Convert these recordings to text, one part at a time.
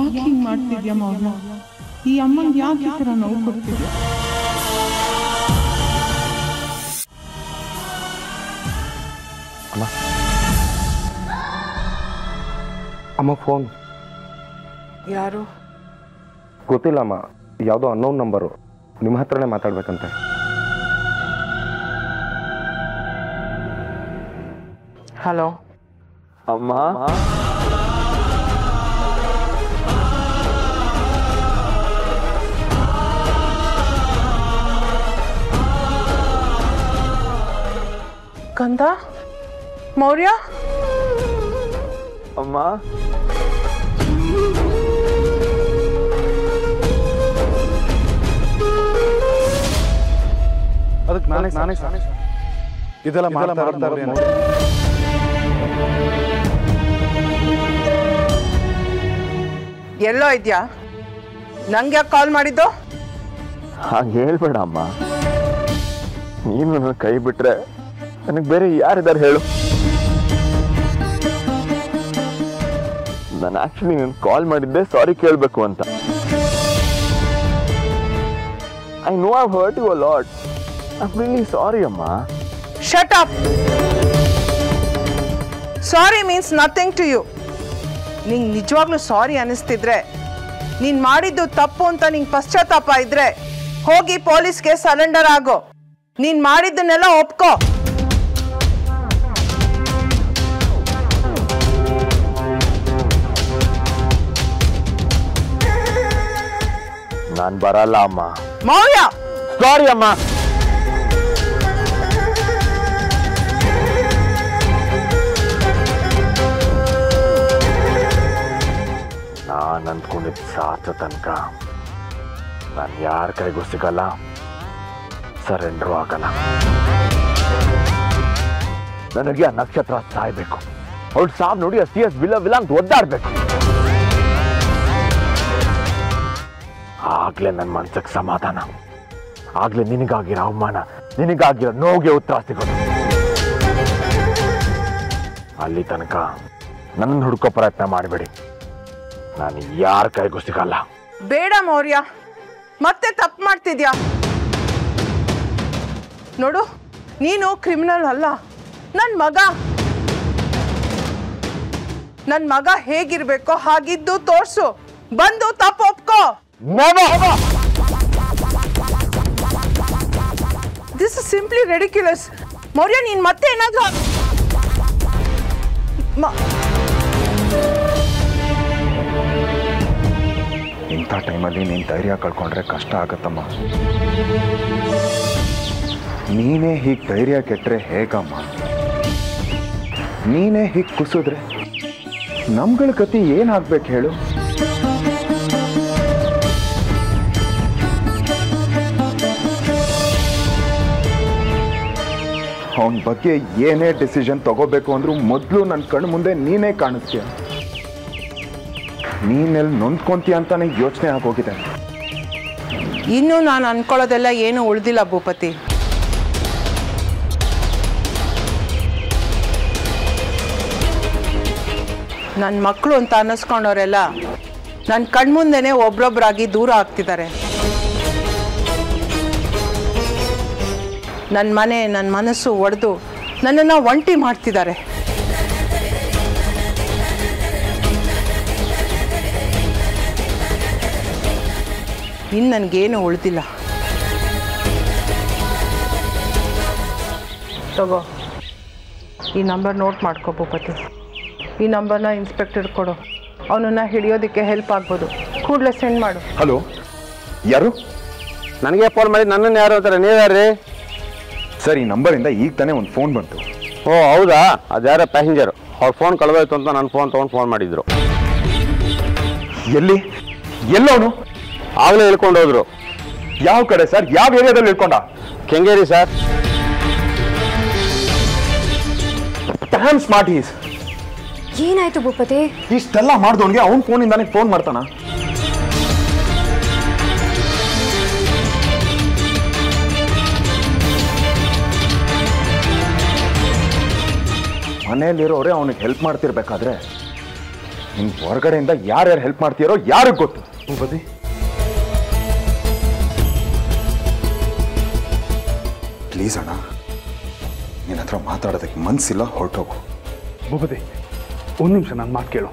ಯಾಕೆ ಹಿಂಗೆ ಮಾಡ್ತಿದ್ಯಾ ಮೌಲ್ಯ? ಈ ಅಮ್ಮಂಗೆ ಯಾಕೆ ಈ ಥರ ನೋವು ಕೊಡ್ತಿದ್ಯಾ? ಅಮ್ಮ ಫೋನ್. ಯಾರು? ಗೊತ್ತಿಲ್ಲ ಅಮ್ಮ, ಯಾವುದೋ ಅನ್ನೋನ್ ನಂಬರು. ನಿಮ್ಮ ಹತ್ರನೇ ಮಾತಾಡ್ಬೇಕಂತೆ. ಹಲೋ ಅಮ್ಮ. ಕಂದ, ಮೌರ್ಯ, ಅಮ್ಮ. ಅದಕ್ಕೆ ನಾನೇ ಇದೆಲ್ಲ ಮಾಡ್ತಾ ಎಲ್ಲೋ ಇದ್ಯಾ? ನಂಗೆ ಯಾಕೆ ಕಾಲ್ ಮಾಡಿದ್ದು? ಹಾಗೆ ಹೇಳ್ಬೇಡ ಅಮ್ಮ. ನೀನು ನನ್ನ ಕೈ ಬಿಟ್ರೆ ನನಗೆ ಬೇರೆ ಯಾರಿದ್ದಾರೆ ಹೇಳು? ನಾನು ಆಕ್ಚುಲಿ ನೀನು ಕಾಲ್ ಮಾಡಿದ್ದೆ ಸಾರಿ ಕೇಳಬೇಕು ಅಂತ. I know I hurt you a lot. I am really sorry ಅಮ್ಮ. Shut up. Sorry means nothing to you. ನಿಂಗೆ ನಿಜವಾಗ್ಲೂ ಸಾರಿ ಅನಿಸ್ತಿದ್ರೆ, ನೀನು ಮಾಡಿದ್ದು ತಪ್ಪು ಅಂತ ನಿಂಗೆ ಪಶ್ಚಾತ್ತಾಪ ಇದ್ರೆ ಹೋಗಿ ಪೊಲೀಸ್ಗೆ ಸರೆಂಡರ್ ಆಗೋ. ನೀನು ಮಾಡಿದ್ದನ್ನೆಲ್ಲ ಒಪ್ಕೋ. ನಾನು ಬರಲ್ಲ ಅಮ್ಮ. ಮೌರ್ಯ, ಸಾರಿ ಅಮ್ಮ. ನಾನು ಅಂದ್ಕೊಂಡಿದ್ದ ಸಾಥ ತನಕ ನಾನು ಯಾರ ಕೈಗೂ ಸಿಗಲ್ಲ, ಸರೆಂಡ್ರು ಆಗಲ್ಲ. ನನಗೆ ಆ ನಕ್ಷತ್ರ ಸಾಯ್ಬೇಕು. ಅವಳು ಸಾವ್ ನೋಡಿ ಆ CS ವಿಲ ಅಂತ ಒದ್ದಾಡ್ಬೇಕು. ಆಗ್ಲೇ ನನ್ನ ಮನ್ಸಕ್ಕೆ ಸಮಾಧಾನ. ಆಗ್ಲೇ ನಿನಗಾಗಿರೋ ಅವಮಾನ, ನಿನಗಾಗಿರೋ ನೋವಿಗೆ ಉತ್ತರ ಸಿಗೋದು. ಅಲ್ಲಿ ತನಕ ನನ್ನ ಹುಡುಕೋ ಪ್ರಯತ್ನ ಮಾಡಬೇಡಿ. ನಾನು ಯಾರ ಕೈಗೂ ಸಿಗಲ್ಲ. ಬೇಡ ಮೌರ್ಯ, ಮತ್ತೆ ತಪ್ಪು ಮಾಡ್ತಿದ್ಯಾ. ನೋಡು, ನೀನು ಕ್ರಿಮಿನಲ್ ಅಲ್ಲ, ನನ್ನ ಮಗ. ನನ್ನ ಮಗ ಹೇಗಿರ್ಬೇಕೋ ಹಾಗಿದ್ದು ತೋರ್ಸು. ಬಂದು ತಪ್ಪು ಒಪ್ಕೋ. This is simply ridiculous. Maurya, ನೀನ್ ಮತ್ತೆ ಏನಾದ್ರು ಇಂಥ ಟೈಮಲ್ಲಿ ನೀನು ಧೈರ್ಯ ಕಳ್ಕೊಂಡ್ರೆ ಕಷ್ಟ ಆಗತ್ತಮ್ಮ. ನೀನೇ ಹೀಗೆ ಧೈರ್ಯ ಕೆಟ್ಟರೆ ಹೇಗಮ್ಮ? ನೀನೇ ಹೀಗೆ ಕುಸಿದ್ರೆ ನಮ್ಗಳ ಗತಿ ಏನಾಗ್ಬೇಕು ಹೇಳು? ಅವನ ಬಗ್ಗೆ ಏನೇ ಡಿಸಿಷನ್ ತಗೋಬೇಕು ಅಂದ್ರೂ ಮೊದಲು ನನ್ನ ಕಣ್ಣು ಮುಂದೆ ನೀನೇ ಕಾಣಿಸ್ತೀಯ. ನೀನೆಲ್ಲಿ ನೊಂದ್ಕೊಂತೀಯ ಅಂತಾನೆ ಯೋಚನೆ ಆಗೋಗಿದೆ. ಇನ್ನೂ ನಾನು ಅನ್ಕೊಳ್ಳೋದೆಲ್ಲ ಏನು ಉಳಿದಿಲ್ಲ ಭೂಪತಿ. ನನ್ನ ಮಕ್ಕಳು ಅಂತ ಅನ್ನಿಸ್ಕೊಂಡವರೆಲ್ಲ ನನ್ನ ಕಣ್ಮುಂದೆನೇ ಒಬ್ರೊಬ್ಬರಾಗಿ ದೂರ ಆಗ್ತಿದ್ದಾರೆ. ನನ್ನ ಮನೆ, ನನ್ನ ಮನಸ್ಸು ಒಡೆದು ನನ್ನನ್ನು ಒಂಟಿ ಮಾಡ್ತಿದ್ದಾರೆ. ಇನ್ನು ನನಗೇನು ಉಳಿದಿಲ್ಲ. ತಗೋ, ಈ ನಂಬರ್ ನೋಟ್ ಮಾಡ್ಕೋ ಭೂಪತಿ. ಈ ನಂಬರ್ನ ಇನ್ಸ್ಪೆಕ್ಟರ್ ಕೊಡು. ಅವನನ್ನು ಹಿಡಿಯೋದಕ್ಕೆ ಹೆಲ್ಪ್ ಆಗ್ಬೋದು. ಕೂಡಲೇ ಸೆಂಡ್ ಮಾಡು. ಹಲೋ, ಯಾರು? ನನಗೆ ಫೋನ್ ಮಾಡಿ ನನ್ನನ್ನು ಯಾರು ಅಂತಾರೆ? ನೀವ್ಯಾರ್ರಿ? ಸರ್, ಈ ನಂಬರಿಂದ ಈಗ ತಾನೇ ಒಂದು ಫೋನ್ ಬಂತು. ಓ ಹೌದಾ? ಅದ್ಯಾರ ಪ್ಯಾಸೆಂಜರ್. ಅವ್ರ ಫೋನ್ ಕಳೆದೋಯ್ತು ಅಂತ ನನ್ನ ಫೋನ್ ತೊಗೊಂಡು ಫೋನ್ ಮಾಡಿದ್ರು. ಎಲ್ಲವನು? ಆಗಲೇ ಹೇಳ್ಕೊಂಡು ಹೋದ್ರು. ಯಾವ ಕಡೆ ಸರ್? ಯಾವ ಏರಿಯಾದಲ್ಲಿ ಇಳ್ಕೊಂಡ? Kengeri sir. Time smart is. ಏನಾಯ್ತು ಭೂಪತಿ? ಇಷ್ಟೆಲ್ಲ ಮಾಡ್ದವನಿಗೆ ಅವನ ಫೋನಿಂದಾನೆ ಫೋನ್ ಮಾಡ್ತಾನ? ಮನೆಯಲ್ಲಿರೋರೆ ಅವನಿಗೆ ಹೆಲ್ಪ್ ಮಾಡ್ತಿರ್ಬೇಕಾದ್ರೆ ನಿನ್ ಹೊರಗಡೆಯಿಂದ ಯಾರ್ಯಾರು ಹೆಲ್ಪ್ ಮಾಡ್ತೀಯಾರೋ ಯಾರಿಗೆ ಗೊತ್ತು. ಭೂಪತಿ, ಪ್ಲೀಸ್ ಅಣ್ಣ, ನಿನ್ನ ಹತ್ರ ಮಾತಾಡೋದಕ್ಕೆ ಮನ್ಸಿಲ್ಲ, ಹೊರಟೋಗು. ಭೂಪತಿ, ಒಂದು ನಿಮಿಷ ನನ್ನ ಮಾತು ಕೇಳು.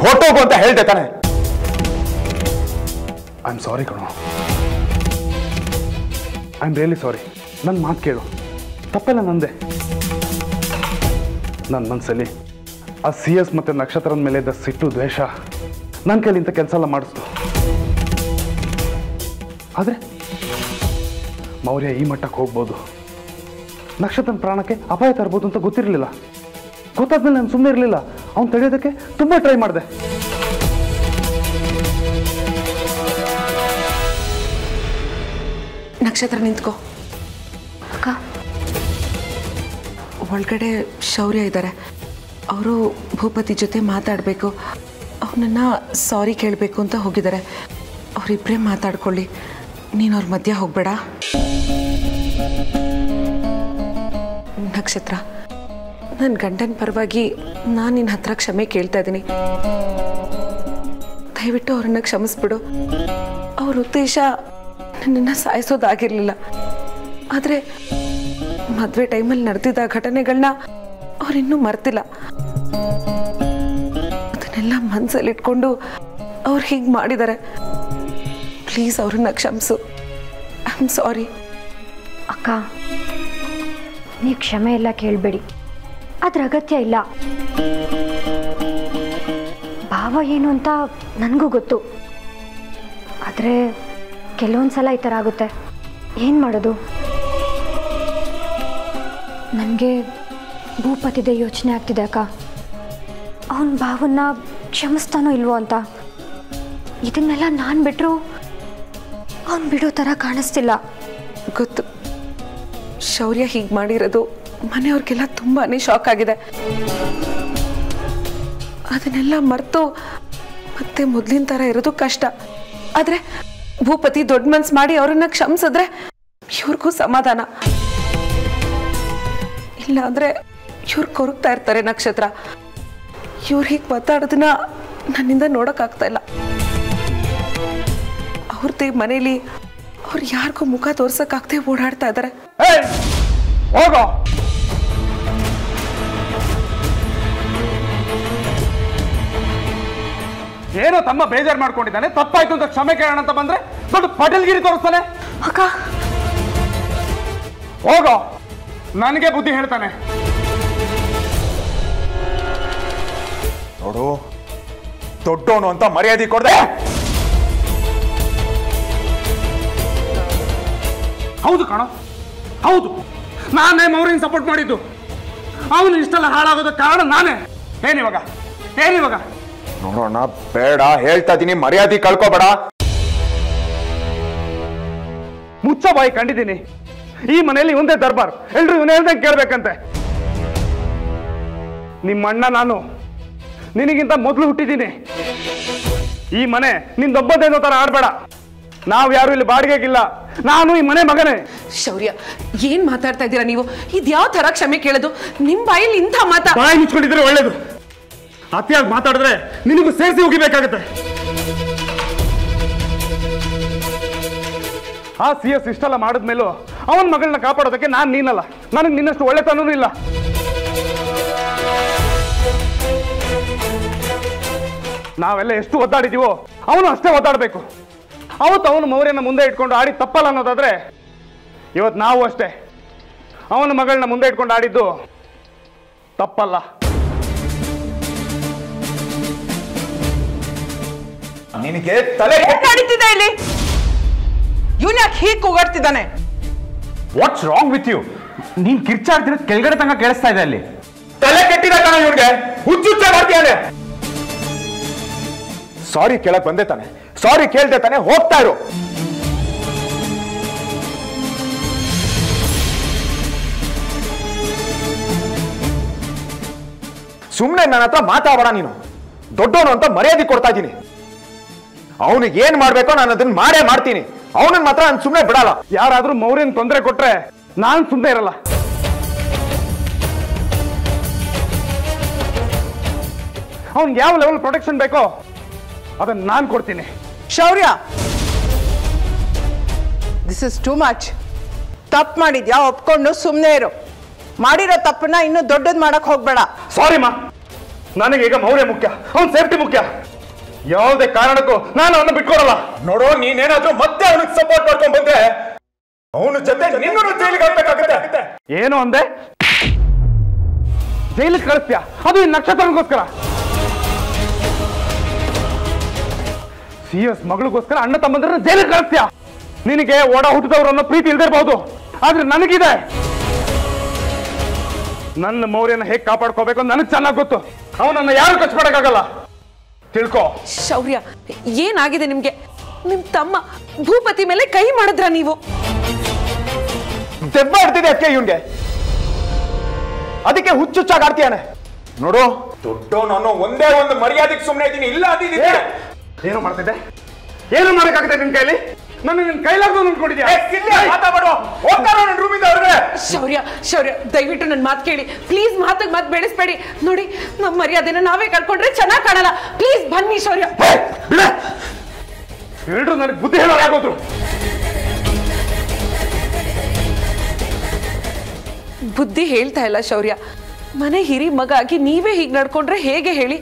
ಹೊರಟೋಗು ಅಂತ ಹೇಳ್ದೆ ತಾನೆ. ಐ ಆಮ್ ಸಾರಿ ಕಣೋ, ಐ ಆಮ್ ರಿಯಲಿ ಸಾರಿ. ನನ್ನ ಮಾತು ಕೇಳು, ತಪ್ಪೆಲ್ಲ ನಂದೆ. ನನ್ನ ಮನಸ್ಸಲ್ಲಿ ಆ CS ಮತ್ತು ನಕ್ಷತ್ರದ ಮೇಲೆ ಇದ್ದ ಸಿಟ್ಟು, ದ್ವೇಷ ನನ್ನ ಕೈಲಿ ಇಂಥ ಕೆಲಸ ಎಲ್ಲ ಮಾಡಿಸ್ತು. ಆದರೆ ಮೌರ್ಯ ಈ ಮಟ್ಟಕ್ಕೆ ಹೋಗ್ಬೋದು, ನಕ್ಷತ್ರನ ಪ್ರಾಣಕ್ಕೆ ಅಪಾಯ ತರ್ಬೋದು ಅಂತ ಗೊತ್ತಿರಲಿಲ್ಲ. ಗೊತ್ತಾದ್ಮೇಲೆ ನಾನು ಸುಮ್ಮನೆ ಇರಲಿಲ್ಲ, ಅವ್ನು ತಡೆಯೋದಕ್ಕೆ ತುಂಬ ಟ್ರೈ ಮಾಡಿದೆ. ನಕ್ಷತ್ರ ನಿಂತ್ಕೋ. ಅಕ್ಕ, ಒಳಗಡೆ ಶೌರ್ಯ ಇದ್ದಾರೆ, ಅವರು ಭೂಪತಿ ಜೊತೆ ಮಾತಾಡಬೇಕು, ಅವನನ್ನ ಸಾರಿ ಕೇಳಬೇಕು ಅಂತ ಹೋಗಿದ್ದಾರೆ. ಅವರಿಬ್ಬರೇ ಮಾತಾಡ್ಕೊಳ್ಳಿ, ನೀನು ಅವ್ರ ಮಧ್ಯ ಹೋಗಬೇಡ. ನಕ್ಷತ್ರ, ನನ್ನ ಗಂಡನ ಪರವಾಗಿ ನಾನು ನಿನ್ನ ಹತ್ರ ಕ್ಷಮೆ ಕೇಳ್ತಾ ಇದ್ದೀನಿ. ದಯವಿಟ್ಟು ಅವ್ರನ್ನ ಕ್ಷಮಿಸ್ಬಿಡು. ಅವ್ರ ಉದ್ದೇಶ ನನ್ನನ್ನು ಸಾಯಿಸೋದಾಗಿರಲಿಲ್ಲ, ಆದರೆ ಮದುವೆ ಟೈಮಲ್ಲಿ ನಡೆದಿದ್ದ ಘಟನೆಗಳನ್ನ ಅವರಿನ್ನೂ ಮರ್ತಿಲ್ಲ. ಅದನ್ನೆಲ್ಲ ಮನಸ್ಸಲ್ಲಿಟ್ಕೊಂಡು ಅವ್ರು ಹೀಗೆ ಮಾಡಿದ್ದಾರೆ. ಪ್ಲೀಸ್ ಅವ್ರನ್ನ ಕ್ಷಮಿಸು. I am sorry. ಅಕ್ಕ, ನೀವು ಕ್ಷಮೆ ಎಲ್ಲ ಕೇಳಬೇಡಿ, ಅದ್ರ ಅಗತ್ಯ ಇಲ್ಲ. ಭಾವ ಏನು ಅಂತ ನನಗೂ ಗೊತ್ತು, ಆದರೆ ಕೆಲವೊಂದು ಸಲ ಈ ಥರ ಆಗುತ್ತೆ. ಏನು ಮಾಡೋದು? ನನಗೆ ಭೂಪತಿದೆ ಯೋಚನೆ ಆಗ್ತಿದೆ ಅಕ್ಕ. ಅವನ ಭಾವನ್ನ ಕ್ಷಮಿಸ್ತಾನೋ ಇಲ್ವೋ ಅಂತ. ಇದನ್ನೆಲ್ಲ ನಾನು ಬಿಟ್ಟರು ಅವನು ಬಿಡೋ ಥರ ಕಾಣಿಸ್ತಿಲ್ಲ. ಗೊತ್ತು, ಶೌರ್ಯ ಹೀಗೆ ಮಾಡಿರೋದು ಮನೆಯವ್ರಿಗೆಲ್ಲ ತುಂಬಾ ಶಾಕ್ ಆಗಿದೆ. ಅದನ್ನೆಲ್ಲ ಮರೆತು ಮತ್ತೆ ಮೊದಲಿನ ಥರ ಇರೋದು ಕಷ್ಟ. ಆದರೆ ಭೂಪತಿ ದೊಡ್ಡ ಮನ್ಸು ಮಾಡಿ ಅವರನ್ನ ಕ್ಷಮಿಸಿದ್ರೆ ಇವ್ರಿಗೂ ಸಮಾಧಾನ. ಇಲ್ಲ ಅಂದರೆ ಇವ್ರು ಕೊರಗ್ತಾ ಇರ್ತಾರೆ. ನಕ್ಷತ್ರ, ಇವ್ರು ಹೀಗೆ ಮಾತಾಡೋದನ್ನ ನನ್ನಿಂದ ನೋಡೋಕ್ಕಾಗ್ತಾ ಇಲ್ಲ. ಅವ್ರದ್ದೇ ಮನೇಲಿ ಅವ್ರು ಯಾರಿಗೂ ಮುಖ ತೋರ್ಸಕ್ಕಾಗದೆ ಓಡಾಡ್ತಾ ಇದ್ದಾರೆ. ಹೋಗೋ. ಏನೋ ತಮ್ಮ ಬೇಜಾರು ಮಾಡ್ಕೊಂಡಿದ್ದಾನೆ, ತಪ್ಪಾಯ್ತು ಅಂತ ಕ್ಷಮೆ ಕೇಳೋಣ ಅಂತ ಬಂದ್ರೆ ದೊಡ್ಡ ಪಟೇಲ್ಗಿರಿ ತೋರಿಸ್ತಾನೆ. ಅಕ್ಕ, ಹೋಗೋ, ನನಗೆ ಬುದ್ಧಿ ಹೇಳ್ತಾನೆ. ನೋಡು, ದೊಡ್ಡವನು ಅಂತ ಮರ್ಯಾದೆ ಕೊಡದೆ. ಹೌದು ಕಣೋ, ಹೌದು, ನಾನೇ ಮೌರ್ಯನ್ ಸಪೋರ್ಟ್ ಮಾಡಿದ್ದು. ಅವನು ಇಷ್ಟೆಲ್ಲ ಹಾಳಾಗೋದಕ್ಕೆ ಕಾರಣ ನಾನೇ. ಏನಿವಾಗ? ನೋಡೋಣ, ಬೇಡ ಹೇಳ್ತಾ ಇದೀನಿ, ಮರ್ಯಾದೆ ಕಳ್ಕೋಬೇಡ. ಮುಚ್ಚ ಬಾಯಿ, ಕಂಡಿದ್ದೀನಿ. ಈ ಮನೆಯಲ್ಲಿ ಒಂದೇ ದರ್ಬಾರ್, ಎಲ್ರು ಇವನು ಹೇಳ್ದಂಗೆ ಕೇಳ್ಬೇಕಂತೆ. ನಿಮ್ಮಣ್ಣ ನಾನು ನಿನಗಿಂತ ಮೊದಲು ಹುಟ್ಟಿದ್ದೀನಿ. ಈ ಮನೆ ನಿಂದೊಬ್ಬದೇನೋ ತರ ಆಡ್ಬೇಡ. ನಾವು ಯಾರು ಇಲ್ಲಿ ಬಾಡಿಗೆಗಿಲ್ಲ, ನಾನು ಈ ಮನೆ ಮಗನೇ. ಶೌರ್ಯ, ಏನ್ ಮಾತಾಡ್ತಾ ಇದ್ದೀರಾ ನೀವು? ಇದ್ಯಾವ ತರ ಕ್ಷಮೆ ಕೇಳೋದು? ನಿಮ್ ಬಾಯಲ್ಲಿ ಇಂಥ ಬಾಯಿ ಮುಚ್ಕೊಂಡಿದ್ರೆ ಒಳ್ಳೇದು. ಅತಿಯಾಗಿ ಮಾತಾಡಿದ್ರೆ ನಿನಗೂ ಸೇರಿಸಿ ಹೋಗಿಬೇಕಾಗತ್ತೆ. ಆ CS ಇಷ್ಟೆಲ್ಲ ಮಾಡಿದ್ಮೇಲೂ ಅವನ ಮಗಳನ್ನ ಕಾಪಾಡೋದಕ್ಕೆ ನಾನು ನೀನಲ್ಲ. ನನಗೆ ನಿನ್ನಷ್ಟು ಒಳ್ಳೆತನೂ ಇಲ್ಲ. ನಾವೆಲ್ಲ ಎಷ್ಟು ಒದ್ದಾಡಿದೀವೋ ಅವನು ಅಷ್ಟೇ ಒದ್ದಾಡಬೇಕು. ಅವತ್ತು ಅವನು ಮೌರ್ಯನ ಮುಂದೆ ಇಟ್ಕೊಂಡು ಆಡಿ ತಪ್ಪಲ್ಲ ಅನ್ನೋದಾದ್ರೆ, ಇವತ್ತು ನಾವು ಅಷ್ಟೇ ಅವನ ಮಗಳನ್ನ ಮುಂದೆ ಇಟ್ಕೊಂಡು ಆಡಿದ್ದು ತಪ್ಪಲ್ಲ. ನಿನಗೆ ತಲೆ ನಡೀತಿದೆ ಇಲ್ಲಿ. ಇವನ್ ಯಾಕೆ ಹೀಗೆ ಕೂಗಾಡ್ತಿದ್ದಾನೆ? What's wrong with you? ನೀನ್ ಕಿರ್ಚಾಡ್ತಿರೋ ಕೆಳಗಡೆ ತನಕ ಕೇಳಿಸ್ತಾ ಇದೆ ಅಲ್ಲಿ. ತಲೆ ಕೆಟ್ಟಿದ ಕಣ ಇವನ್ಗೆ, ಹುಚ್ಚುಚ್ಚ ಮಾಡ್ತೀಯಾನೆ. ಸಾರಿ ಕೇಳಕ್ ಬಂದೆ ತಾನೆ, ಸಾರಿ ಕೇಳ್ದೆ ತಾನೆ, ಹೋಗ್ತಾ ಇರು. ಸುಮ್ಮನೆ ನನ್ನ ಹತ್ರ ಮಾತಾಡೋಣ. ನೀನು ದೊಡ್ಡವನು ಅಂತ ಮರ್ಯಾದೆ ಕೊಡ್ತಾ ಇದ್ದೀನಿ. ಅವನಿಗೆ ಏನ್ ಮಾಡ್ಬೇಕೋ ನಾನು ಅದನ್ನ ಮಾಡೇ ಮಾಡ್ತೀನಿ. ಅವನನ್ನ ಮಾತ್ರ ನಾನು ಸುಮ್ಮನೆ ಬಿಡಲ್ಲ. ಯಾರಾದ್ರೂ ಮೌರ್ಯನ್ ತೊಂದರೆ ಕೊಟ್ರೆ ನಾನು ಸುಮ್ಮನೆ ಇರಲ್ಲ. ಅವ್ನಿಗೆ ಯಾವ ಲೆವೆಲ್ ಪ್ರೊಟೆಕ್ಷನ್ ಬೇಕೋ ಅದನ್ನ ನಾನು ಕೊಡ್ತೀನಿ. ಶೌರ್ಯ, ದಿಸ್ ಇಸ್ ಟೂ ಮಚ್. ತಪ್ಪು ಮಾಡಿದ್ಯಾ, ಒಪ್ಕೊಂಡು ಸುಮ್ಮನೆ ಇರು. ಮಾಡಿರೋ ತಪ್ಪನ್ನ ಇನ್ನೂ ದೊಡ್ಡದು ಮಾಡಕ್ ಹೋಗ್ಬೇಡ. ಸಾರಿ ಮಾ, ನನಗೀಗ ಮೌರ್ಯ ಮುಖ್ಯ, ಅವ್ನ ಸೇಫ್ಟಿ ಮುಖ್ಯ. ಯಾವುದೇ ಕಾರಣಕ್ಕೂ ನಾನು ಅವನ್ನ ಬಿಟ್ಕೊಡಲ್ಲ. ನೋಡು, ನೀನೇನಾದ್ರೂ ಮತ್ತೆ ಅವನಿಗೆ ಸಪೋರ್ಟ್ ಮಾಡ್ಕೊಂಡ್ ಬಂದ್ರೆ ಅವನ ಜೊತೆ ನಿನ್ನೂ ಜೈಲಿಗೆ ಹಾಕ್ಬೇಕಾಗುತ್ತೆ. ಏನು ಅಂದೆ? ಜೈಲಿಗೆ ಕಳಿಸ್ತೀಯ? ಅದು ಈ ನಕ್ಷತ್ರಗೋಸ್ಕರ? CS ಮಗಳಿಗೋಸ್ಕರ ಅಣ್ಣ ತಮ್ಮಂದಿರನ್ನ ಜೈಲಿಗೆ ಕಳಿಸ್ತೀಯ? ನಿನಗೆ ಒಡ ಹುಟ್ಟಿದವರು ಅನ್ನೋ ಪ್ರೀತಿ ಇಲ್ದಿರಬಹುದು, ಆದ್ರೆ ನನಗಿದೆ. ನನ್ನ ಮೌರ್ಯನ ಹೇಗೆ ಕಾಪಾಡ್ಕೋಬೇಕು ನನಗೆ ಚೆನ್ನಾಗಿ ಗೊತ್ತು. ಅವನನ್ನ ಯಾರು ಖರ್ಚು ಮಾಡೋಕ್ಕಾಗಲ್ಲ, ತಿಳ್ಕೊ. ಶೌರ್ಯ, ಏನಾಗಿದೆ ನಿಮ್ಗೆ? ನಿಮ್ ತಮ್ಮ ಭೂಪತಿ ಮೇಲೆ ಕೈ ಮಾಡಿದ್ರ ನೀವು? ದೆವ್ವ ಆಡ್ತಿದೆ ಅದಕ್ಕೆ ಇವನ್ಗೆ, ಅದಕ್ಕೆ ಹುಚ್ಚುಚ್ಚಾಗಿ ಆಡ್ತೀಯಾನೆ. ನೋಡು, ದೊಡ್ಡವನು ಅನ್ನೋ ಒಂದೇ ಒಂದು ಮರ್ಯಾದೆಗೆ ಸುಮ್ಮನೆ ಇದ್ದೀನಿ. ಇಲ್ಲ ಅಂದಿದ್ದೀನಿ. ಏನು ಮಾಡ್ತಿದ್ದೆ? ಏನು ಮಾಡಕ್ಕಾಗುತ್ತೆ ನಿನ್ ಕೈಲಿ? ನನ್ನ ನಿನ್ ಕೈಲಾಗ ಅನ್ಕೊಂಡಿದ್ಯಾ? ಶೌರ್ಯ, ಶೌರ್ಯ, ದಯವಿಟ್ಟು ನನ್ನ ಮಾತು ಕೇಳಿ ಪ್ಲೀಸ್. ಮಾತಿಗೆ ಮಾತು ಬೆಳೆಸ್ಬೇಡಿ. ನೋಡಿ, ನಮ್ಮ ಮರ್ಯಾದೆನ ನಾವೇ ಕಳ್ಕೊಂಡ್ರೆ ಚೆನ್ನಾಗಿ ಕಾಣಲ್ಲ. ಪ್ಲೀಸ್ ಬನ್ನಿ ಶೌರ್ಯ. ಎಲ್ರು ನನಗೆ ಬುದ್ಧಿ ಹೇಳೋರಾಗೋದ್ರು. ಬುದ್ಧಿ ಹೇಳ್ತಾ ಇಲ್ಲ ಶೌರ್ಯ. ಮನೆ ಹಿರಿ ಮಗ ಆಗಿ ನೀವೇ ಹೀಗೆ ನಡ್ಕೊಂಡ್ರೆ ಹೇಗೆ ಹೇಳಿ?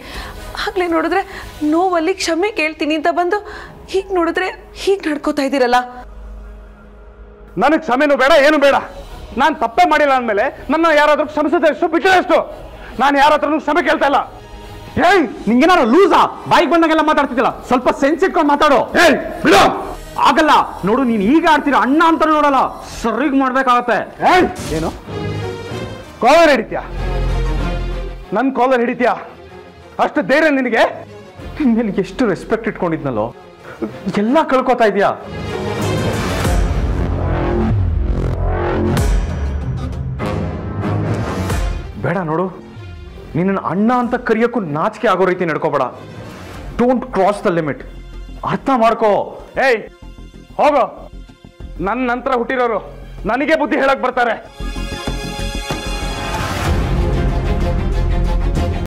ಆಗ್ಲೇ ನೋಡಿದ್ರೆ ನೋವಲ್ಲಿ ಕ್ಷಮೆ ಕೇಳ್ತೀನಿ ಅಂತ ಬಂದು ಹೀಗೆ ನೋಡಿದ್ರೆ ಹೀಗೆ ನಡ್ಕೋತಾ ಇದ್ದೀರಲ್ಲ. ನನಗೆ ಕ್ಷಮೆನೂ ಬೇಡ, ಏನು ಬೇಡ. ನಾನು ತಪ್ಪೇ ಮಾಡಿಲ್ಲ ಅಂದಮೇಲೆ ನನ್ನ ಯಾರಾದ್ರೂ ಕ್ಷಮಿಸದೆ ಎಷ್ಟು ಬಿಟ್ಟರೆ ಎಷ್ಟು? ನಾನು ಯಾರ ಹತ್ರನೂ ಕ್ಷಮೆ ಕೇಳ್ತಾ ಇಲ್ಲ. ಏಯ್, ನಿಂಗೇನಾರು ಲೂಸಾ? ಬಾಯಿಗೆ ಬಂದಾಗೆಲ್ಲ ಮಾತಾಡ್ತಿದ್ದಿಲ್ಲ, ಸ್ವಲ್ಪ ಸೆನ್ಸ್ ಇಟ್ಕೊಂಡು ಮಾತಾಡು. ಏಯ್ ಬಿಡು. ಆಗಲ್ಲ ನೋಡು, ನೀನ್ ಈಗ ಆಡ್ತೀರ, ಅಣ್ಣ ಅಂತ ನೋಡಲ್ಲ, ಸರಿಗ್ ಮಾಡ್ಬೇಕಾಗತ್ತೆ. ಏಯ್, ಏನು ಕಾಲರ್ ಹಿಡಿತ್ಯಾ? ನನ್ನ ಕಾಲರ್ ಹಿಡಿತ್ಯಾ? ಅಷ್ಟು ಧೈರ್ಯ ನಿನಗೆ? ನಿನ್ಗೆ ಎಷ್ಟು ರೆಸ್ಪೆಕ್ಟ್ ಇಟ್ಕೊಂಡಿದ್ನಲ್ಲೋ, ಎಲ್ಲ ಕಳ್ಕೊತಾ ಇದೀಯಾ. ಬೇಡ ನೋಡು, ನಿನ್ನ ಅಣ್ಣ ಅಂತ ಕರೆಯೋಕ್ಕೂ ನಾಚಿಕೆ ಆಗೋ ರೀತಿ ನಡ್ಕೋಬೇಡ. Don't cross the limit. ಅರ್ಥ ಮಾಡ್ಕೋ. ಏಯ್ ಹೋಗೋ. ನನ್ನ ನಂತರ ಹುಟ್ಟಿರೋರು ನನಗೆ ಬುದ್ಧಿ ಹೇಳಕ್ ಬರ್ತಾರೆ.